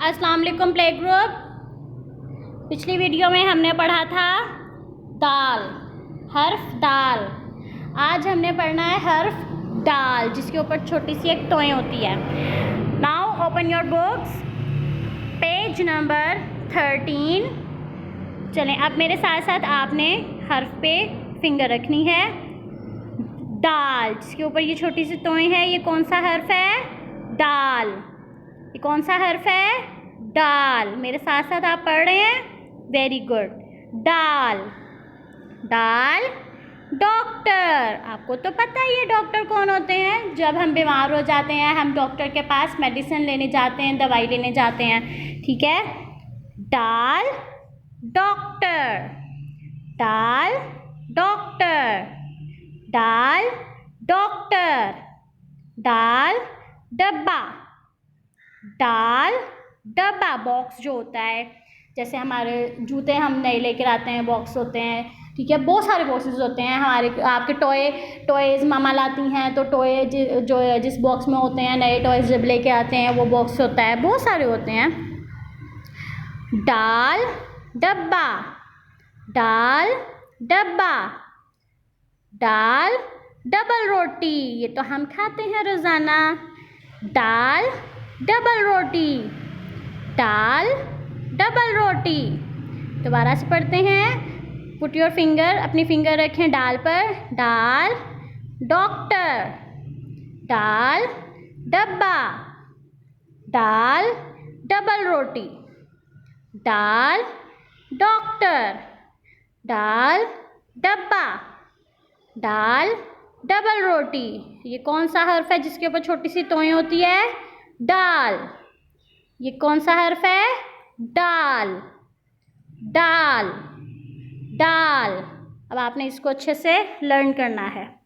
अस्सलाम वालेकुम play group. पिछली वीडियो में हमने पढ़ा था दाल, हर्फ दाल। आज हमने पढ़ना है हर्फ दाल, जिसके ऊपर छोटी सी एक टॉय होती है। Now open your books, page number 13। चलें, अब मेरे साथ साथ आपने हर्फ पे फिंगर रखनी है। दाल, जिसके ऊपर ये छोटी सी टॉय है, ये कौन सा हर्फ है? दाल। ये कौन सा हर्फ है? दाल। मेरे साथ साथ आप पढ़ रहे हैं? Very good. दाल। दाल। डॉक्टर, आपको तो पता ही है डॉक्टर कौन होते हैं। जब हम बीमार हो जाते हैं, हम डॉक्टर के पास मेडिसिन लेने जाते हैं, दवाई लेने जाते हैं, ठीक है। दाल डॉक्टर। दाल डॉक्टर। दाल डॉक्टर। दाल डब्बा। दाल डब्बा, बॉक्स जो होता है, जैसे हमारे जूते हम नए लेकर आते हैं, बॉक्स होते हैं, ठीक है। बहुत सारे बॉक्सेस होते हैं हमारे। आपके टॉयज़ मामा लाती हैं, तो टॉय जो जिस बॉक्स में होते हैं, नए टॉयज़ जब लेके आते हैं, वो बॉक्स होता है। बहुत सारे होते हैं। दाल डब्बा। दाल डब्बा। दाल डबल रोटी, ये तो हम खाते हैं रोज़ाना। दाल डबल रोटी। दाल डबल रोटी। दोबारा से पढ़ते हैं। पुट योर फिंगर, अपनी फिंगर रखें दाल पर। दाल डॉक्टर। दाल डब्बा। दाल डबल रोटी। दाल डॉक्टर। दाल डब्बा। दाल डबल रोटी। ये कौन सा हर्फ है जिसके ऊपर छोटी सी टॉय होती है? दाल। ये कौन सा हर्फ है? दाल। दाल। दाल। अब आपने इसको अच्छे से लर्न करना है।